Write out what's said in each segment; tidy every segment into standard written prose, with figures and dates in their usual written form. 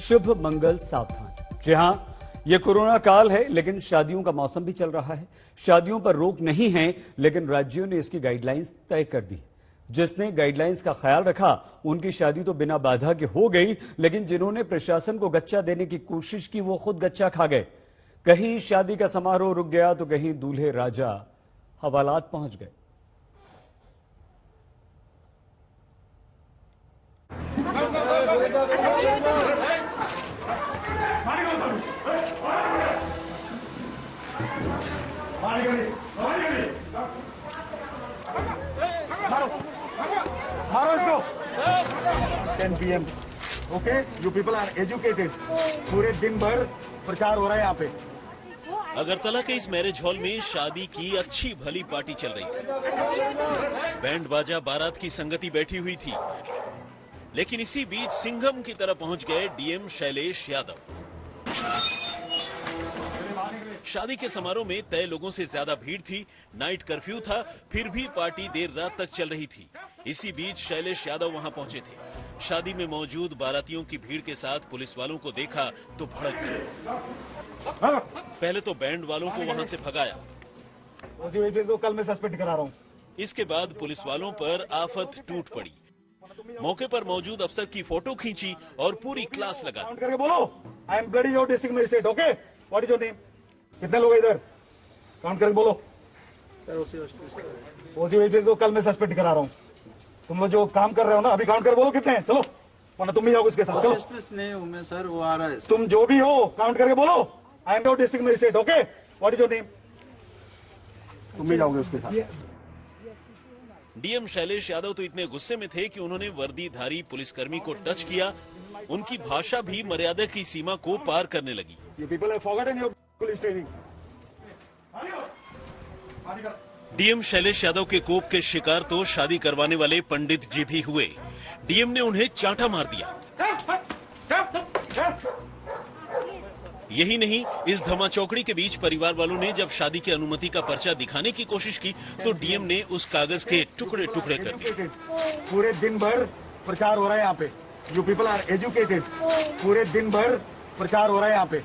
शुभ मंगल सावधान। जी हां, यह कोरोना काल है, लेकिन शादियों का मौसम भी चल रहा है। शादियों पर रोक नहीं है, लेकिन राज्यों ने इसकी गाइडलाइंस तय कर दी। जिसने गाइडलाइंस का ख्याल रखा, उनकी शादी तो बिना बाधा के हो गई, लेकिन जिन्होंने प्रशासन को गच्चा देने की कोशिश की, वो खुद गच्चा खा गए। कहीं शादी का समारोह रुक गया, तो कहीं दूल्हे राजा हवालात पहुंच गए। मारो इसको। 10 PM. Okay, you people are educated. पूरे दिन भर प्रचार हो रहा है यहाँ पे। अगरतला के इस मैरिज हॉल में शादी की अच्छी भली पार्टी चल रही थी। बैंड बाजा बारात की संगति बैठी हुई थी, लेकिन इसी बीच सिंघम की तरह पहुंच गए डीएम शैलेश यादव। शादी के समारोह में तय लोगों से ज्यादा भीड़ थी। नाइट कर्फ्यू था, फिर भी पार्टी देर रात तक चल रही थी। इसी बीच शैलेश यादव वहां पहुंचे थे। शादी में मौजूद बारातियों की भीड़ के साथ पुलिस वालों को देखा तो भड़क गए। पहले तो बैंड वालों को वहां से भगाया। तो कल मैं सस्पेंड करा रहा हूँ। इसके बाद पुलिस वालों पर आफत टूट पड़ी। मौके पर मौजूद अफसर की फोटो खींची और पूरी क्लास लगा। काउंट करके बोलो, I am bloody your district magistrate. Okay, what is your name? कितने लोग इधर? काउंट करके बोलो। ओसी को कल मैं सस्पेंड करा रहा हूँ। तुम लोग जो काम कर रहे हो ना, अभी काउंट कर बोलो कितने हैं। चलो, वरना तुम ही जाओगे उसके साथ। चलो, नहीं हूँ मैं सर, वो आ रहा है। तुम जो भी हो, काउंट करके बोलो, I am your district magistrate. Okay, what is your name? तुम ही जाओगे उसके साथ। डीएम शैलेश यादव तो इतने गुस्से में थे कि उन्होंने वर्दीधारी पुलिसकर्मी को टच किया। उनकी भाषा भी मर्यादा की सीमा को पार करने लगी। You people have forgotten your police training. DM Shailesh Yadav के कोप के शिकार तो शादी करवाने वाले पंडित जी भी हुए। डीएम ने उन्हें चांटा मार दिया। यही नहीं, इस धमाचौकड़ी के बीच परिवार वालों ने जब शादी की अनुमति का पर्चा दिखाने की कोशिश की, तो डीएम ने उस कागज के टुकड़े टुकड़े कर दिए। पूरे दिन भर प्रचार हो रहा है यहाँ पे। You people are educated. पूरे दिन भर प्रचार हो रहा है यहाँ पे।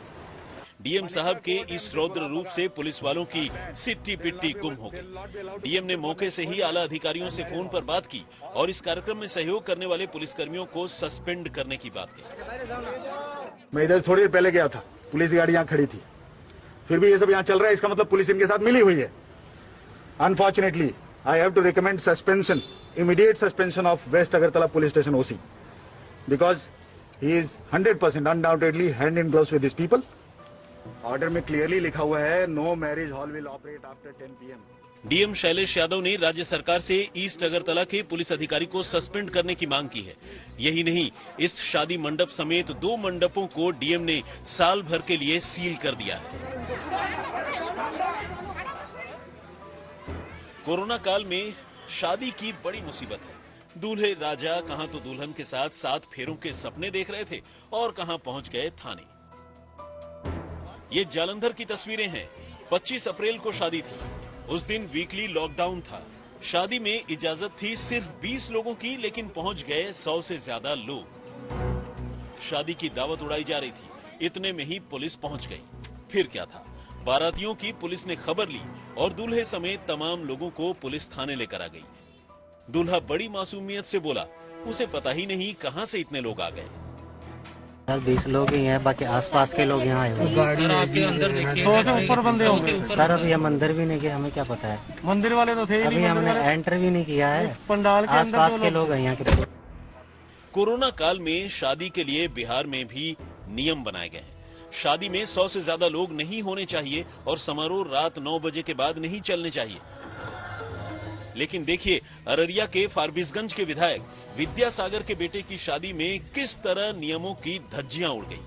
डीएम साहब के इस रौद्र रूप से पुलिस वालों की सिट्टी पिट्टी गुम हो गई। डीएम ने मौके से ही आला अधिकारियों से फोन पर बात की और इस कार्यक्रम में सहयोग करने वाले पुलिसकर्मियों को सस्पेंड करने की बात की। मैं इधर थोड़ी देर पहले गया था, पुलिस गाड़ी यहाँ खड़ी थी। फिर भी ये सब यहाँ चल रहा है, इसका मतलब पुलिस इनके साथ मिली हुई है। Unfortunately I have to recommend suspension, immediate suspension of west Agartala police station OC, because he is 100% undoubtedly hand in gloves with this people. Order में क्लियरली लिखा हुआ है, no marriage hall will operate after 10 PM। DM Shailesh Yadav ने राज्य सरकार से east Agartala के police अधिकारी को सस्पेंड करने की मांग की है। यही नहीं, इस शादी मंडप समेत 2 मंडपों को डीएम ने साल भर के लिए सील कर दिया है। कोरोना काल में शादी की बड़ी मुसीबत है। दूल्हे राजा कहां तो दुल्हन के साथ 7 फेरों के सपने देख रहे थे और कहां पहुंच गए थाने। ये जालंधर की तस्वीरें हैं। 25 अप्रैल को शादी थी। उस दिन वीकली लॉकडाउन था। शादी में इजाजत थी सिर्फ 20 लोगों की, लेकिन पहुंच गए 100 से ज्यादा लोग। शादी की दावत उड़ाई जा रही थी, इतने में ही पुलिस पहुंच गई। फिर क्या था, बारातियों की पुलिस ने खबर ली और दूल्हे समेत तमाम लोगों को पुलिस थाने लेकर आ गई। दूल्हा बड़ी मासूमियत से बोला, उसे पता ही नहीं कहां से इतने लोग आ गए। 20 लोग ही हैं, बाकी आसपास के लोग यहाँ आए हुए हैं। आपके अंदर देखिए 100 से ऊपर बंदे होंगे सर। अभी हम अंदर भी नहीं गए, हमें क्या पता है। मंदिर वाले तो थे ही अभी नहीं, हमने एंटर भी नहीं किया है। पंडाल के अंदर आसपास के लोग हैं यहाँ के। कोरोना काल में शादी के लिए बिहार में भी नियम बनाए गए हैं। शादी में 100 से ज्यादा लोग नहीं होने चाहिए और समारोह रात 9 बजे के बाद नहीं चलने चाहिए। लेकिन देखिए, अररिया के फारबिसगंज के विधायक विद्यासागर के बेटे की शादी में किस तरह नियमों की धज्जियां उड़ गई।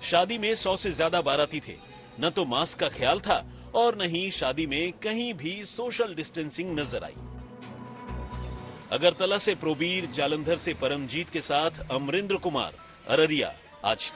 शादी में 100 से ज्यादा बाराती थे। न तो मास्क का ख्याल था और न ही शादी में कहीं भी सोशल डिस्टेंसिंग नजर आई। अगरतला से प्रोबीर, जालंधर से परमजीत के साथ अमरिंद्र कुमार, अररिया, आज।